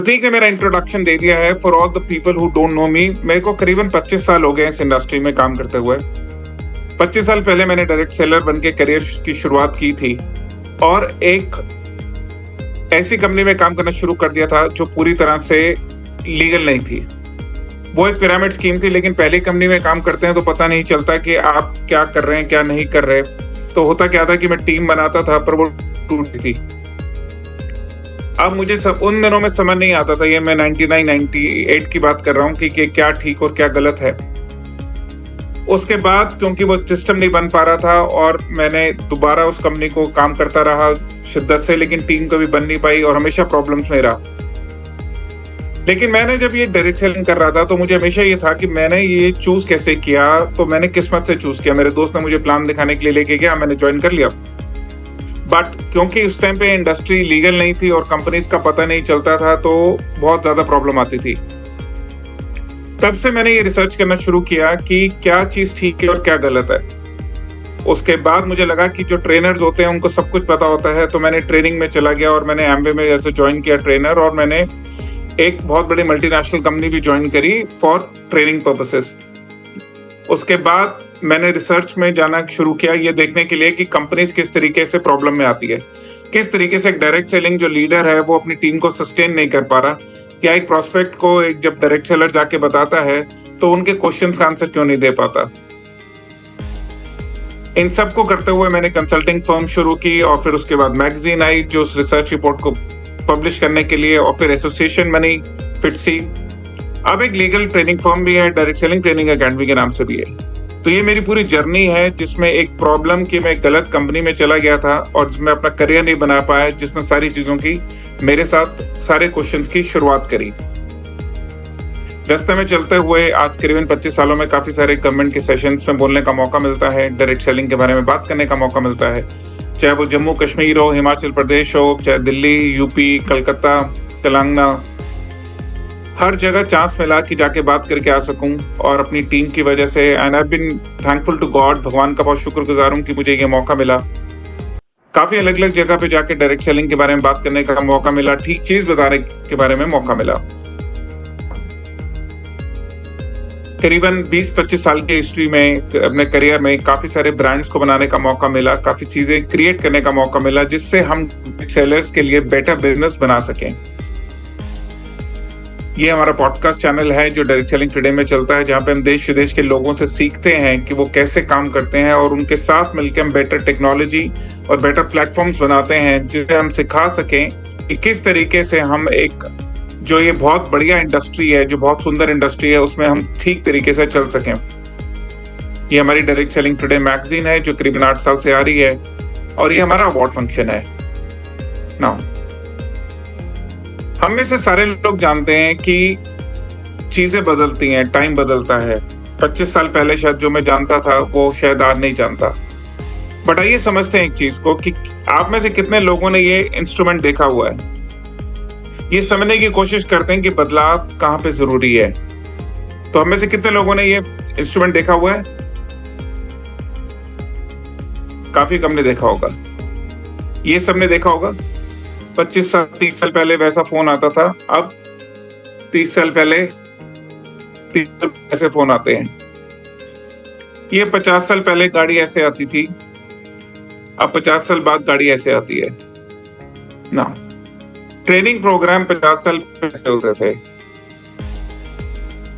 प्रतीक ने मेरा इंट्रोडक्शन दे दिया है। For all the people who don't know me, मेरे को करीबन 25 साल हो गए इस इंडस्ट्री में काम करते हुए। 25 साल पहले मैंने डायरेक्ट सेलर बन के करियर की शुरुआत की थी और एक ऐसी कंपनी में काम करना शुरू कर दिया था जो पूरी तरह से लीगल नहीं थी। वो एक पिरामिड स्कीम थी, लेकिन पहली कंपनी में काम करते हैं तो पता नहीं चलता कि आप क्या कर रहे हैं क्या नहीं कर रहे। तो होता क्या था कि मैं टीम बनाता था पर वो टूटी थी। अब मुझे उन दिनों में समझ नहीं आता था, ये मैं 99-98 की बात कर रहा हूँ कि क्या ठीक और क्या गलत है। उसके बाद क्योंकि वो सिस्टम नहीं बन पा रहा था और मैंने दोबारा उस कंपनी को काम करता रहा शिद्दत से, लेकिन टीम कभी बन नहीं पाई और हमेशा प्रॉब्लम्स में रहा। लेकिन मैंने जब ये डायरेक्ट सेलिंग कर रहा था तो मुझे हमेशा ये था कि मैंने ये चूज कैसे किया। तो मैंने किस्मत से चूज किया। मेरे दोस्त ने मुझे प्लान दिखाने के लिए लेके गया, मैंने ज्वाइन कर लिया। बट क्योंकि उस टाइम पे इंडस्ट्री लीगल नहीं थी और कंपनीज का पता नहीं चलता था तो बहुत ज्यादा प्रॉब्लम आती थी। तब से मैंने ये रिसर्च करना शुरू किया कि क्या चीज ठीक है और क्या गलत है। उसके बाद मुझे लगा कि जो ट्रेनर्स होते हैं उनको सब कुछ पता होता है, तो मैंने ट्रेनिंग में चला गया और मैंने एमवे में जैसे ज्वाइन किया ट्रेनर, और मैंने एक बहुत बड़ी मल्टीनेशनल कंपनी भी ज्वाइन करी फॉर ट्रेनिंग पर्पसेस। उसके बाद मैंने रिसर्च में जाना शुरू किया ये देखने के लिए कि कंपनीज किस तरीके से प्रॉब्लम में आती है, किस तरीके से एक डायरेक्ट सेलिंग जो लीडर है वो अपनी टीम को सस्टेन नहीं कर पा रहा, या एक प्रोस्पेक्ट को एक जब डायरेक्ट सेलर जाके बताता है तो उनके क्वेश्चंस का आंसर क्यों नहीं दे पाता। इन सब को करते हुए मैंने कंसल्टिंग फर्म शुरू की और फिर उसके बाद मैगजीन आई जो उस रिसर्च रिपोर्ट को पब्लिश करने के लिए, और फिर एसोसिएशन बनी फिटसी। अब एक लीगल ट्रेनिंग फर्म भी है, डायरेक्ट सेलिंग ट्रेनिंग अकेडमी के नाम से भी है। तो ये मेरी पूरी जर्नी है जिसमें एक प्रॉब्लम कि मैं गलत कंपनी में चला गया था और जिसमें अपना करियर नहीं बना पाया, जिसने सारी चीजों की मेरे साथ सारे क्वेश्चंस की शुरुआत करी। रास्ते में चलते हुए आज करीबन 25 सालों में काफी सारे गवर्नमेंट के सेशंस में बोलने का मौका मिलता है, डायरेक्ट सेलिंग के बारे में बात करने का मौका मिलता है, चाहे वो जम्मू कश्मीर हो, हिमाचल प्रदेश हो, चाहे दिल्ली, यूपी, कलकत्ता, तेलंगाना, हर जगह चांस मिला कि जाके बात करके आ सकूं। और अपनी टीम की वजह से and I been thankful to God, भगवान का बहुत शुक्रगुजार हूं कि मुझे ये मौका मिला। काफी अलग अलग जगह पे जाके डायरेक्ट सेलिंग के बारे में बात करने का मौका मिला, ठीक चीज बताने के बारे में मौका मिला। करीबन 20-25 साल की हिस्ट्री में अपने करियर में काफी सारे ब्रांड्स को बनाने का मौका मिला, काफी चीजें क्रिएट करने का मौका मिला जिससे हम सेलर्स के लिए बेटर बिजनेस बना सकें। ये हमारा पॉडकास्ट चैनल है जो डायरेक्ट सेलिंग टुडे में चलता है, जहाँ पे हम देश विदेश के लोगों से सीखते हैं कि वो कैसे काम करते हैं और उनके साथ मिलकर हम बेटर टेक्नोलॉजी और बेटर प्लेटफॉर्म्स बनाते हैं जिसे हम सिखा सकें कि किस तरीके से हम एक जो ये बहुत बढ़िया इंडस्ट्री है, जो बहुत सुंदर इंडस्ट्री है, उसमें हम ठीक तरीके से चल सकें। ये हमारी डायरेक्ट सेलिंग टुडे मैगजीन है जो करीबन 8 साल से आ रही है और ये हमारा अवार्ड फंक्शन है। नाउ हम में से सारे लोग जानते हैं कि चीजें बदलती हैं, टाइम बदलता है। 25 साल पहले शायद जो मैं जानता था वो शायद आज नहीं जानता। बट आइए समझते हैं एक चीज को कि आप में से कितने लोगों ने ये इंस्ट्रूमेंट देखा हुआ है। ये समझने की कोशिश करते हैं कि बदलाव कहाँ पे जरूरी है। तो हम में से कितने लोगों ने ये इंस्ट्रूमेंट देखा हुआ है? काफी कम ने देखा होगा। ये सबने देखा होगा। 25 साल 30 साल पहले वैसा फोन आता था, अब 30 साल पहले 30 साल ऐसे फोन आते हैं। ये 50 साल पहले गाड़ी ऐसे आती थी, अब 50 साल बाद गाड़ी ऐसे आती है ना। ट्रेनिंग प्रोग्राम 50 साल पहले होते थे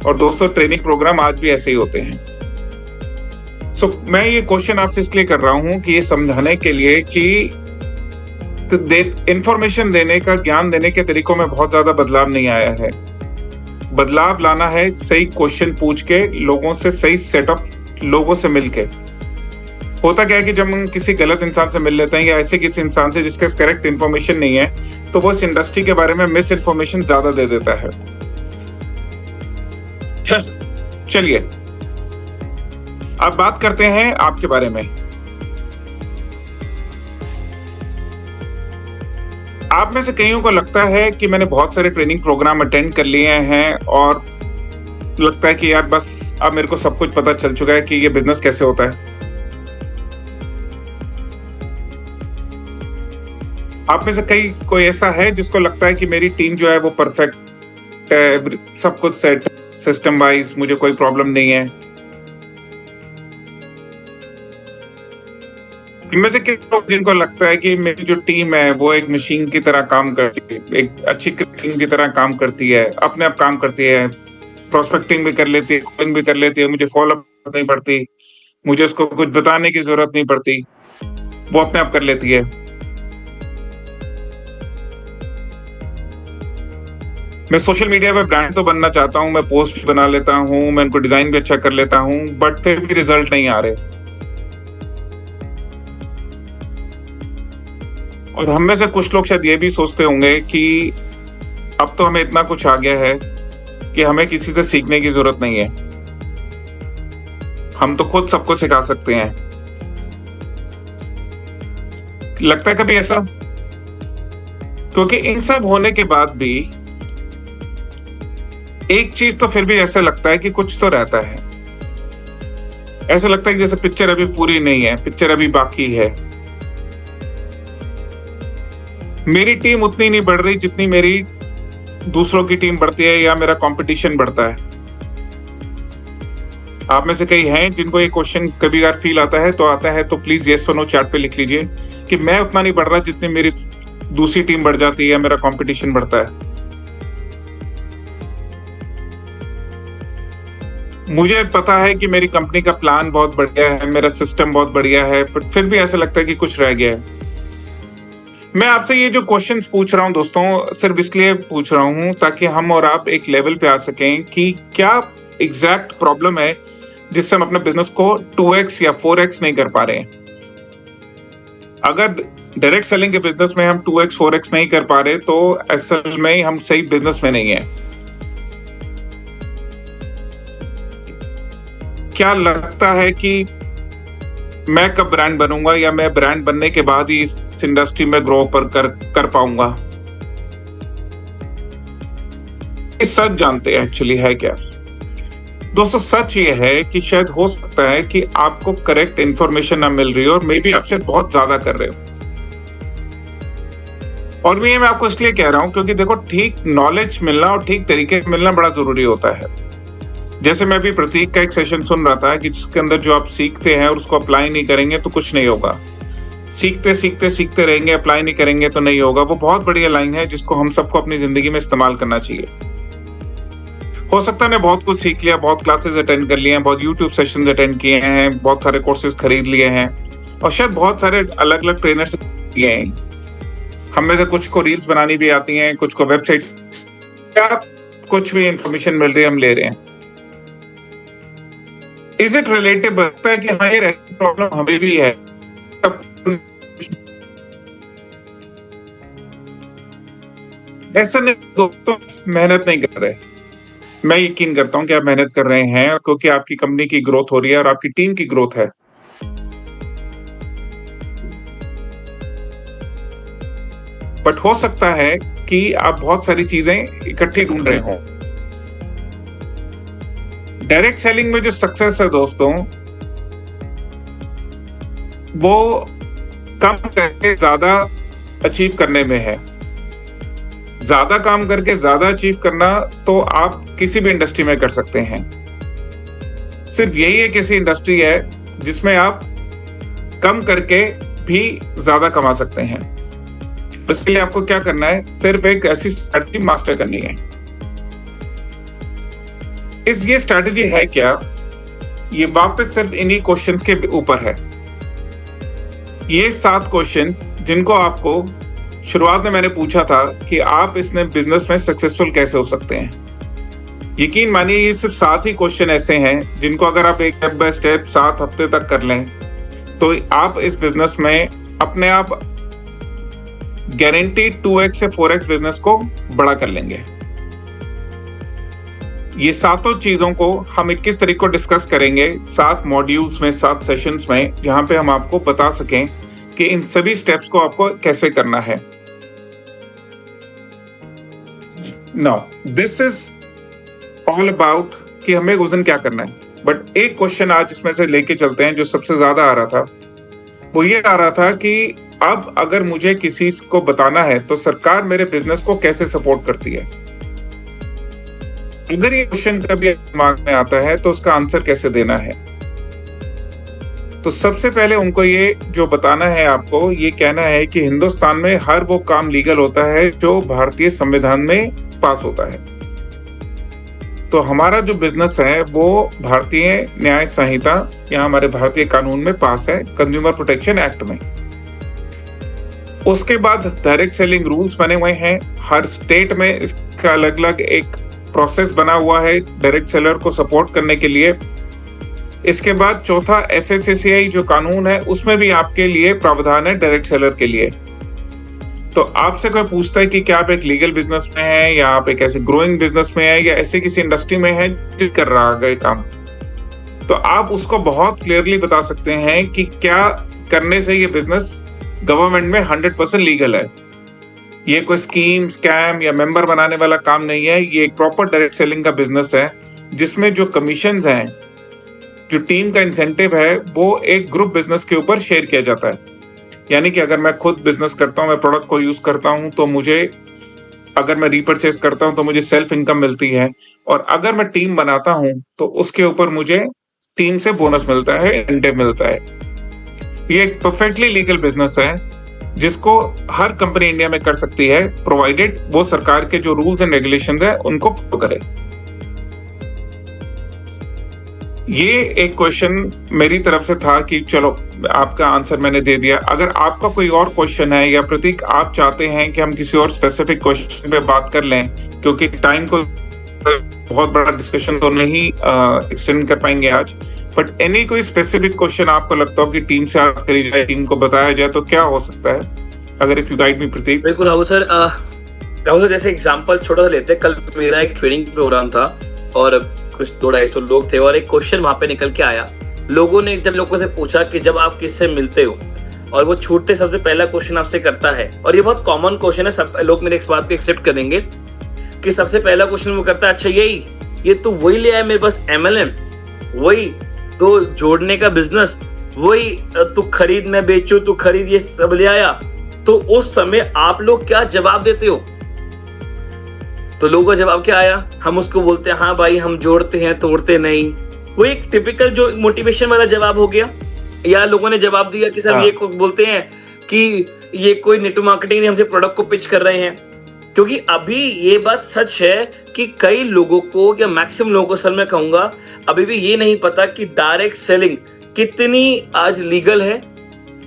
और दोस्तों ट्रेनिंग प्रोग्राम आज भी ऐसे ही होते हैं। सो मैं ये क्वेश्चन आपसे इसलिए कर रहा हूं कि ये समझाने के लिए कि इंफॉर्मेशन देने का, ज्ञान देने के तरीकों में बहुत ज्यादा बदलाव नहीं आया है। बदलाव लाना है सही क्वेश्चन पूछ के, लोगों से, सही सेट ऑफ लोगों से मिलके। होता क्या है कि जब हम किसी गलत इंसान से मिल लेते हैं या ऐसे किसी इंसान से जिसके करेक्ट इंफॉर्मेशन नहीं है, तो वो इस इंडस्ट्री के बारे में मिस इंफॉर्मेशन ज्यादा दे देता है। चलिए अब बात करते हैं आपके बारे में। आप में से कईयों को लगता है कि मैंने बहुत सारे ट्रेनिंग प्रोग्राम अटेंड कर लिए हैं और लगता है कि यार बस अब मेरे को सब कुछ पता चल चुका है कि ये बिजनेस कैसे होता है। आप में से कोई ऐसा है जिसको लगता है कि मेरी टीम जो है वो परफेक्ट है, सब कुछ सेट, सिस्टम वाइज मुझे कोई प्रॉब्लम नहीं है? इनमें से कितने लोग जिनको लगता है कि मेरी जो टीम है वो एक मशीन की तरह काम करती है, एक अच्छी टीम की तरह काम करती है, अपने आप काम करती है, प्रोस्पेक्टिंग भी कर लेती है, कॉलिंग भी कर लेती है, मुझे फॉलो अप नहीं पड़ती, मुझे उसको कुछ बताने की जरूरत नहीं पड़ती, वो अपने आप कर लेती है। मैं सोशल मीडिया पे ब्रांड तो बनना चाहता हूँ, मैं पोस्ट भी बना लेता हूँ, मैं उनको डिजाइन भी अच्छा कर लेता हूँ, बट फिर भी रिजल्ट नहीं आ रहे। और हम में से कुछ लोग शायद ये भी सोचते होंगे कि अब तो हमें इतना कुछ आ गया है कि हमें किसी से सीखने की जरूरत नहीं है, हम तो खुद सबको सिखा सकते हैं। लगता है कभी ऐसा? क्योंकि इन सब होने के बाद भी एक चीज तो फिर भी ऐसा लगता है कि कुछ तो रहता है। ऐसा लगता है कि जैसे पिक्चर अभी पूरी नहीं है, पिक्चर अभी बाकी है। मेरी टीम उतनी नहीं बढ़ रही जितनी मेरी दूसरों की टीम बढ़ती है या मेरा कंपटीशन बढ़ता है। आप में से कई हैं जिनको ये क्वेश्चन कभी अगर फील आता है तो प्लीज यस और नो चैट पे लिख लीजिए कि मैं उतना नहीं बढ़ रहा जितनी मेरी दूसरी टीम बढ़ जाती है, मेरा कंपटीशन बढ़ता है। मुझे पता है कि मेरी कंपनी का प्लान बहुत बढ़िया है, मेरा सिस्टम बहुत बढ़िया है, बट फिर भी ऐसा लगता है कि कुछ रह गया है। मैं आपसे ये जो क्वेश्चंस पूछ रहा हूं दोस्तों, सिर्फ इसलिए पूछ रहा हूं ताकि हम और आप एक लेवल पे आ सकें कि क्या एग्जैक्ट प्रॉब्लम है जिससे हम अपने बिजनेस को 2x या 4x नहीं कर पा रहे हैं। अगर डायरेक्ट सेलिंग के बिजनेस में हम 2x 4x नहीं कर पा रहे तो असल में हम सही बिजनेस में नहीं है। क्या लगता है कि मैं कब ब्रांड बनूंगा या मैं ब्रांड बनने के बाद ही इस इंडस्ट्री में ग्रो कर पाऊंगा? इस सच जानते हैं एक्चुअली है क्या दोस्तों? सच ये है कि शायद हो सकता है कि आपको करेक्ट इंफॉर्मेशन ना मिल रही हो और मे बी आप शायद बहुत ज्यादा कर रहे हो। और मैं आपको इसलिए कह रहा हूं क्योंकि देखो, ठीक नॉलेज मिलना और ठीक तरीके से मिलना बड़ा जरूरी होता है। जैसे मैं भी प्रतीक का एक सेशन सुन रहा था कि जिसके अंदर जो आप सीखते हैं और उसको अप्लाई नहीं करेंगे तो कुछ नहीं होगा, सीखते सीखते सीखते रहेंगे, अप्लाई नहीं करेंगे तो नहीं होगा। वो बहुत बढ़िया लाइन है जिसको हम सबको अपनी जिंदगी में इस्तेमाल करना चाहिए। हो सकता है मैं बहुत कुछ सीख लिया, बहुत क्लासेस अटेंड कर लिए हैं, बहुत यूट्यूब सेशंस अटेंड किए हैं, बहुत सारे कोर्सेज खरीद लिए हैं और शायद बहुत सारे अलग अलग ट्रेनर से किए हैं। हम में से कुछ को रील्स बनानी भी आती हैं, कुछ को वेबसाइट, कुछ भी इंफॉर्मेशन मिल रही है हम ले रहे हैं। Is it related? लगता है कि हाँ ये प्रॉब्लम हमें भी है। ऐसा नहीं दोस्तों, मेहनत नहीं कर रहे। मैं यकीन करता हूं कि आप मेहनत कर रहे हैं क्योंकि आपकी कंपनी की ग्रोथ हो रही है और आपकी टीम की ग्रोथ है। बट हो सकता है कि आप बहुत सारी चीजें इकट्ठी ढूंढ रहे हो। डायरेक्ट सेलिंग में जो सक्सेस है दोस्तों, वो कम करके ज्यादा अचीव करने में है। ज्यादा काम करके ज्यादा अचीव करना तो आप किसी भी इंडस्ट्री में कर सकते हैं। सिर्फ यही एक ऐसी इंडस्ट्री है जिसमें आप कम करके भी ज्यादा कमा सकते हैं। इसके लिए आपको क्या करना है? सिर्फ एक ऐसी स्ट्रैटेजी मास्टर करनी है। ये स्ट्रैटेजी है क्या? ये वापस सिर्फ इन्हीं क्वेश्चंस के ऊपर है। ये 7 क्वेश्चंस जिनको आपको शुरुआत में मैंने पूछा था कि आप इसमें बिजनेस में सक्सेसफुल कैसे हो सकते हैं। यकीन मानिए ये सिर्फ 7 ही क्वेश्चन ऐसे हैं जिनको अगर आप एक स्टेप बाय स्टेप 7 हफ्ते तक कर लें तो आप इस बिजनेस में अपने आप गारंटी 2x से 4x बिजनेस को बड़ा कर लेंगे। ये 7 चीजों को हम 21 तारीख को डिस्कस करेंगे 7 मॉड्यूल्स में, 7 सेशंस में, जहां पे हम आपको बता सकें कि इन सभी स्टेप्स को आपको कैसे करना है। Now this is all about कि हमें उस दिन क्या करना है। बट एक क्वेश्चन आज इसमें से लेके चलते हैं जो सबसे ज्यादा आ रहा था, वो ये आ रहा था कि अब अगर मुझे किसी को बताना है तो सरकार मेरे बिजनेस को कैसे सपोर्ट करती है, अगर ये क्वेश्चन कभी दिमाग में आता है तो उसका आंसर कैसे देना है, तो सबसे पहले उनको ये जो बताना है, आपको ये कहना है कि हिंदुस्तान में हर वो काम लीगल होता है जो भारतीय संविधान में पास होता है। तो हमारा जो बिजनेस है वो भारतीय न्याय संहिता या हमारे भारतीय कानून में पास है, कंज्यूमर प्रोटेक्शन एक्ट में। उसके बाद डायरेक्ट सेलिंग रूल्स बने हुए हैं, हर स्टेट में इसका अलग अलग एक प्रोसेस बना हुआ है डायरेक्ट सेलर को सपोर्ट करने के लिए। इसके बाद चौथा FSSAI जो कानून है उसमें भी आपके लिए प्रावधान है डायरेक्ट सेलर के लिए। तो आपसे कोई पूछता है कि क्या आप एक लीगल बिजनेस में है या आप एक ऐसे ग्रोइंग बिजनेस में है या ऐसे किसी इंडस्ट्री में है जो कर रहा है काम, तो आप उसको बहुत क्लियरली बता सकते हैं कि क्या करने से ये बिजनेस गवर्नमेंट में 100% लीगल है। ये कोई स्कीम, स्कैम या मेंबर बनाने वाला काम नहीं है। ये एक प्रॉपर डायरेक्ट सेलिंग का बिजनेस है जिसमें जो कमीशंस हैं, जो टीम का इंसेंटिव है, वो एक ग्रुप बिजनेस के ऊपर शेयर किया जाता है। यानी कि अगर मैं खुद बिजनेस करता हूं, मैं प्रोडक्ट को यूज करता हूं, तो मुझे, अगर मैं रीपरचेस करता हूं तो मुझे सेल्फ इनकम मिलती है, और अगर मैं टीम बनाता हूं तो उसके ऊपर मुझे टीम से बोनस मिलता है, इंसेंटिव मिलता है। ये एक परफेक्टली लीगल बिजनेस है जिसको हर कंपनी इंडिया में कर सकती है, प्रोवाइडेड वो सरकार के जो रूल्स एंड रेगुलेशंस है उनको फॉलो करे। ये एक क्वेश्चन मेरी तरफ से था कि चलो आपका आंसर मैंने दे दिया। अगर आपका कोई और क्वेश्चन है या प्रतीक आप चाहते हैं कि हम किसी और स्पेसिफिक क्वेश्चन पे बात कर लें, क्योंकि टाइम को बहुत बड़ा डिस्कशन तो नहीं एक्सटेंड कर पाएंगे आज, बट एनी कोई स्पेसिफिक क्वेश्चन आपको लगता हो कि टीम से बात करी जाए, टीम को बताया जाए, तो क्या हो सकता है? अगर इफ यू गाइड मी प्रतीक। बिल्कुल राहुल सर, जैसे एग्जांपल छोटा सा लेते हैं। कल मेरा एक ट्रेनिंग प्रोग्राम था और कुछ 200-250 लोग थे और एक क्वेश्चन वहां पे निकल के आया। लोगों ने जब लोगों से पूछा कि जब आप किससे मिलते हो और वो छूटते सबसे पहला क्वेश्चन आपसे करता है, और ये बहुत कॉमन क्वेश्चन है, सब लोग मेरे इस बात को एक्सेप्ट करेंगे कि सबसे पहला क्वेश्चन वो करता है, अच्छा ये तू वही ले आया मेरे पास MLM, वही तो जोड़ने का बिजनेस, वही तू खरीद मैं बेचू, तू खरीद ये सब ले आया। तो उस समय आप लोग क्या जवाब देते हो? तो लोगों का जवाब क्या आया? हम उसको बोलते हैं हाँ भाई हम जोड़ते हैं, तोड़ते नहीं। वो एक टिपिकल जो मोटिवेशन वाला जवाब हो गया। या लोगों ने जवाब दिया कि सर ये बोलते हैं कि ये कोई नेटवर्क मार्केटिंग नहीं, हमसे प्रोडक्ट को पिच कर रहे हैं। क्योंकि अभी ये बात सच है कि कई लोगों को या मैक्सिमम लोगों को, सर मैं कहूंगा, अभी भी ये नहीं पता कि डायरेक्ट सेलिंग कितनी आज लीगल है,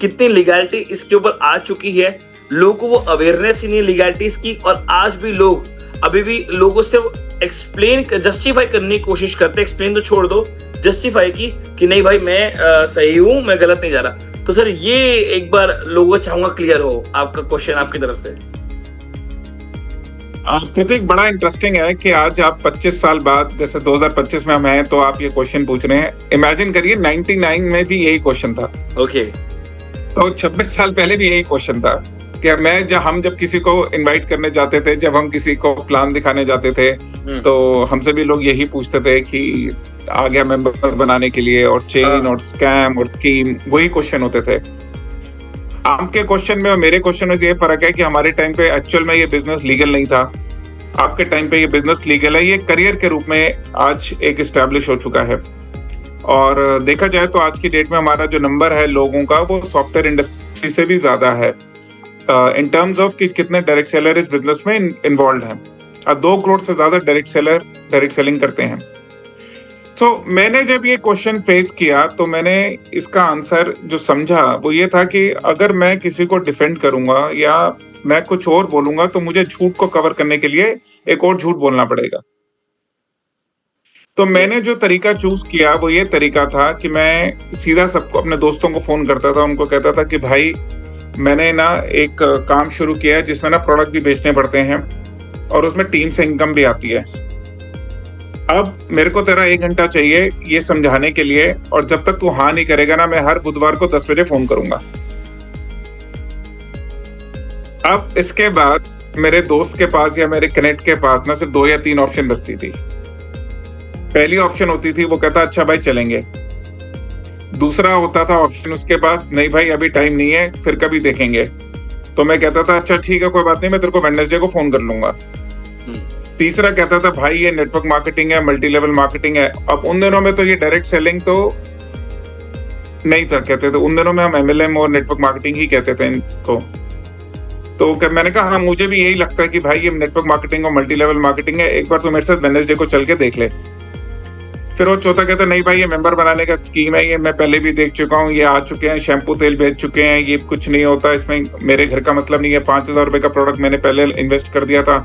कितनी लीगैलिटी इसके ऊपर आ चुकी है। लोगों को वो अवेयरनेस ही नहीं है की, और आज भी लोग अभी भी लोगों से एक्सप्लेन, जस्टिफाई करने की कोशिश करते। एक्सप्लेन तो छोड़ दो, जस्टिफाई की कि नहीं भाई मैं सही हूं, मैं गलत नहीं जा रहा। तो सर ये एक बार लोगों को चाहूंगा क्लियर हो आपका क्वेश्चन आपकी तरफ से। प्रतीक, बड़ा इंटरेस्टिंग है कि आज आप 25 साल बाद, जैसे 2025 में हम हैं, तो आप ये क्वेश्चन पूछ रहे हैं। इमेजिन करिए 99 में भी यही क्वेश्चन था। ओके। तो 26 साल पहले भी यही क्वेश्चन था कि हम जब किसी को इनवाइट करने जाते थे, जब हम किसी को प्लान दिखाने जाते थे, तो हमसे भी लोग यही पूछते थे कि आ गया मेंबर बनाने के लिए, और चेन और स्कैम और स्कीम, वही क्वेश्चन होते थे। आपके क्वेश्चन में और मेरे क्वेश्चन में ये फर्क है कि हमारे टाइम पे एक्चुअल में ये बिजनेस लीगल नहीं था, आपके टाइम पे ये बिजनेस लीगल है। ये करियर के रूप में आज एक एस्टैब्लिश हो चुका है। और देखा जाए तो आज की डेट में हमारा जो नंबर है लोगों का, वो सॉफ्टवेयर इंडस्ट्री से भी ज्यादा है इन टर्म्स ऑफ कि कितने डायरेक्ट सेलर इस बिजनेस में इन्वॉल्व हैं। 2 करोड़ से ज्यादा डायरेक्ट सेलिंग करते हैं। तो मैंने जब ये क्वेश्चन फेस किया तो मैंने इसका आंसर जो समझा वो ये था कि अगर मैं किसी को डिफेंड करूंगा या मैं कुछ और बोलूंगा तो मुझे झूठ को कवर करने के लिए एक और झूठ बोलना पड़ेगा। तो मैंने जो तरीका चूज किया वो ये तरीका था कि मैं सीधा सबको, अपने दोस्तों को फोन करता था, उनको कहता था कि भाई मैंने ना एक काम शुरू किया है जिसमें ना प्रोडक्ट भी बेचने पड़ते हैं और उसमें टीम से इनकम भी आती है। अब मेरे को तेरा 1 घंटा चाहिए ये समझाने के लिए, और जब तक तू हाँ नहीं करेगा ना, मैं हर बुधवार को 10 बजे फोन करूंगा। अब इसके बाद मेरे दोस्त के पास या मेरे कनेक्ट के पास ना सिर्फ 2 या 3 ऑप्शन बचती थी। पहली ऑप्शन होती थी, वो कहता अच्छा भाई चलेंगे। दूसरा होता था ऑप्शन उसके पास, नहीं भाई अभी टाइम नहीं है, फिर कभी देखेंगे। तो मैं कहता था अच्छा ठीक है कोई बात नहीं, मैं तेरे को वेडनेसडे को फोन कर लूंगा। तीसरा कहता था भाई ये नेटवर्क मार्केटिंग है, मल्टी लेवल मार्केटिंग है। अब उन दिनों में तो ये डायरेक्ट सेलिंग तो नहीं था, कहते थे उन दिनों में हम MLM और नेटवर्क मार्केटिंग ही कहते थे इनको। तो मैंने कहा हाँ मुझे भी यही लगता है कि भाई ये नेटवर्क मार्केटिंग और मल्टी लेवल मार्केटिंग है, एक बार तो मेरे साथ वेडनेसडे को चल के देख ले। फिर वो चौथा कहता नहीं भाई ये मेंबर बनाने का स्कीम है, ये मैं पहले भी देख चुका हूँ, ये आ चुके हैं, शैम्पू तेल बेच चुके हैं, ये कुछ नहीं होता इसमें, मेरे घर का मतलब नहीं है। 5,000 रुपए का प्रोडक्ट मैंने पहले इन्वेस्ट कर दिया था,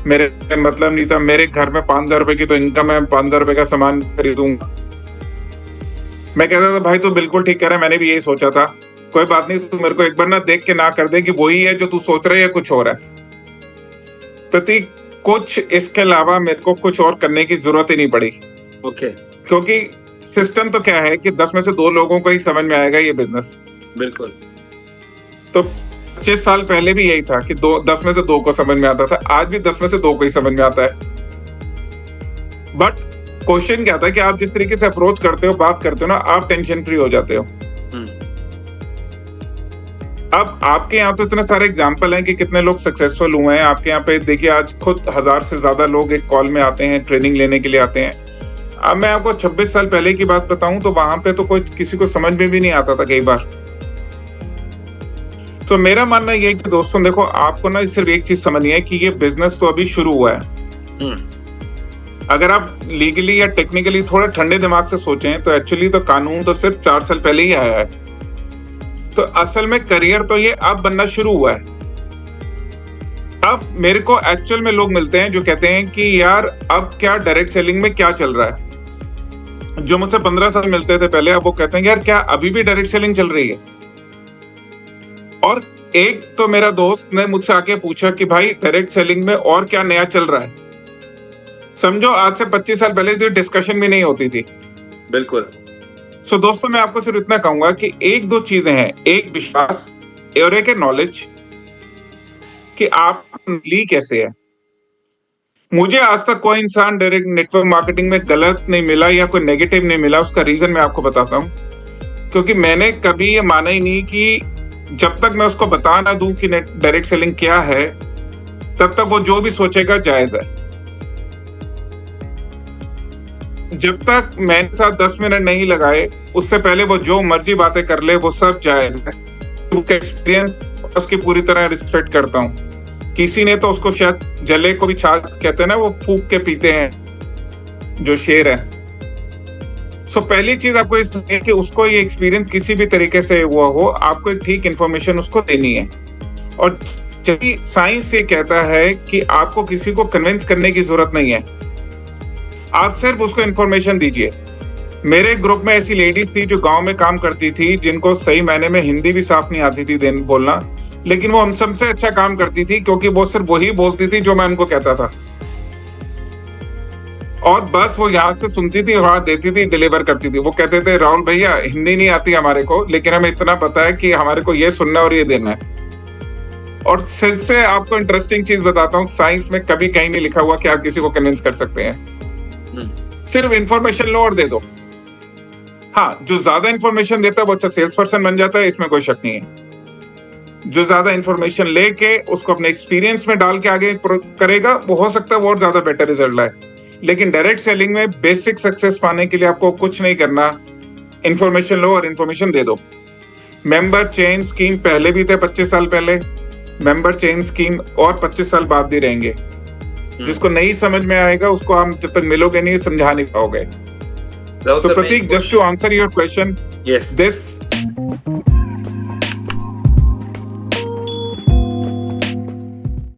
मेरे मतलब नहीं था, मेरे घर में 5,000 रुपए की तो इनकम है, 5,000 रुपए का सामान खरीदूंगा। मैं कहता था भाई तू बिल्कुल ठीक कह रहा है, मैंने भी यही सोचा था, कोई बात नहीं, तू मेरे को एक बार ना देख के ना कर दे कि वही है जो तू सोच रहा है या कुछ और है। प्रतीक कुछ इसके अलावा मेरे को कुछ और करने की जरूरत ही नहीं पड़ी। ओके। क्योंकि सिस्टम तो क्या है कि 10 में से 2 लोगों को ही समझ में आएगा ये बिजनेस। बिल्कुल। तो 25 साल पहले भी यही था कि 10 में से 2 को समझ में आता था, आज भी 10 में से 2 को ही समझ में आता है। बट क्वेश्चन क्या था कि आप जिस तरीके से अप्रोच करते हो, बात करते हो ना, आप टेंशन फ्री हो जाते हो। अब आपके यहाँ तो इतने सारे एग्जाम्पल हैं कि कितने लोग सक्सेसफुल हुए हैं। आपके यहाँ पे देखिए आज खुद 1000 से ज्यादा लोग एक कॉल में आते हैं, ट्रेनिंग लेने के लिए आते हैं। अब मैं आपको 26 साल पहले की बात बताऊं तो वहां पे तो कोई किसी को समझ में भी नहीं आता था कई बार। तो मेरा मानना ये है कि दोस्तों देखो, आपको ना सिर्फ एक चीज समझनी है कि ये बिजनेस तो अभी शुरू हुआ है। अगर आप लीगली या टेक्निकली थोड़ा ठंडे दिमाग से सोचें तो एक्चुअली तो कानून तो सिर्फ 4 साल पहले ही आया है। तो असल में करियर तो ये अब बनना शुरू हुआ है। अब मेरे को एक्चुअल में लोग मिलते हैं जो कहते हैं कि यार अब क्या डायरेक्ट सेलिंग में क्या चल रहा है। जो मुझसे 15 साल मिलते थे पहले, अब वो कहते हैं यार क्या अभी भी डायरेक्ट सेलिंग चल रही है। और एक तो मेरा दोस्त ने मुझसे आके पूछा कि भाई डायरेक्ट सेलिंग में और क्या नया चल रहा है। समझो आज से 25 साल पहले तो डिस्कशन भी नहीं होती थी। बिल्कुल। सो दोस्तों मैं आपको सिर्फ इतना कहूंगा कि 1-2 चीजें हैं, एक विश्वास और एक है नॉलेज कि आप ली कैसे है। मुझे आज तक कोई इंसान डायरेक्ट नेटवर्क मार्केटिंग में गलत नहीं मिला या कोई नेगेटिव नहीं मिला। उसका रीजन मैं आपको बताता हूं, क्योंकि मैंने कभी ये माना ही नहीं कि जब तक मैं उसको बता ना दूं कि डायरेक्ट सेलिंग क्या है, तब तक वो जो भी सोचेगा जायज है। जब तक मैंने साथ 10 मिनट नहीं लगाए, उससे पहले वो जो मर्जी बातें कर ले वो सब जायज है। उसका एक्सपीरियंस उसकी पूरी तरह रिस्पेक्ट करता हूं। किसी ने तो उसको शायद जले को भी छाछ कहते हैं ना, वो फूक के पीते हैं जो शेर है। सो पहली चीज आपको इस है कि उसको ये एक्सपीरियंस किसी भी तरीके से हुआ हो, आपको एक ठीक इंफॉर्मेशन उसको देनी है। और जबकि साइंस ये कहता है कि आपको किसी को कन्विंस करने की जरूरत नहीं है, आप सिर्फ उसको इंफॉर्मेशन दीजिए। मेरे ग्रुप में ऐसी लेडीज थी जो गांव में काम करती थी, जिनको सही मायने में हिंदी भी साफ नहीं आती थी बोलना, लेकिन वो हम सबसे अच्छा काम करती थी क्योंकि वो सिर्फ वही बोलती थी जो मैं उनको कहता था। और बस वो यहाँ से सुनती थी, वहां देती थी, डिलीवर करती थी। वो कहते थे राहुल भैया हिंदी नहीं आती हमारे को, लेकिन हमें इतना पता है कि हमारे को ये सुनना और ये देना है। और सिर्फ से आपको इंटरेस्टिंग चीज बताता हूँ, साइंस में कभी कहीं नहीं लिखा हुआ कि आप किसी को कन्विंस कर सकते हैं। सिर्फ इंफॉर्मेशन लो और दे दो। हाँ, जो ज्यादा इंफॉर्मेशन देता है वो अच्छा सेल्स पर्सन बन जाता है, इसमें कोई शक नहीं है। जो ज्यादा इंफॉर्मेशन लेके उसको अपने एक्सपीरियंस में डाल के आगे करेगा, वो हो सकता है वो और ज्यादा बेटर रिजल्ट लाए। लेकिन डायरेक्ट सेलिंग में बेसिक सक्सेस पाने के लिए आपको कुछ नहीं करना, इंफॉर्मेशन लो और इंफॉर्मेशन दे दो। मेंबर चेन स्कीम पहले भी थे 25 साल पहले, मेंबर चेन स्कीम और 25 साल बाद भी रहेंगे। जिसको नहीं समझ में आएगा उसको आप जब तक मिलोगे नहीं समझा नहीं पाओगे। So Pratik, just to answer your question, yes, this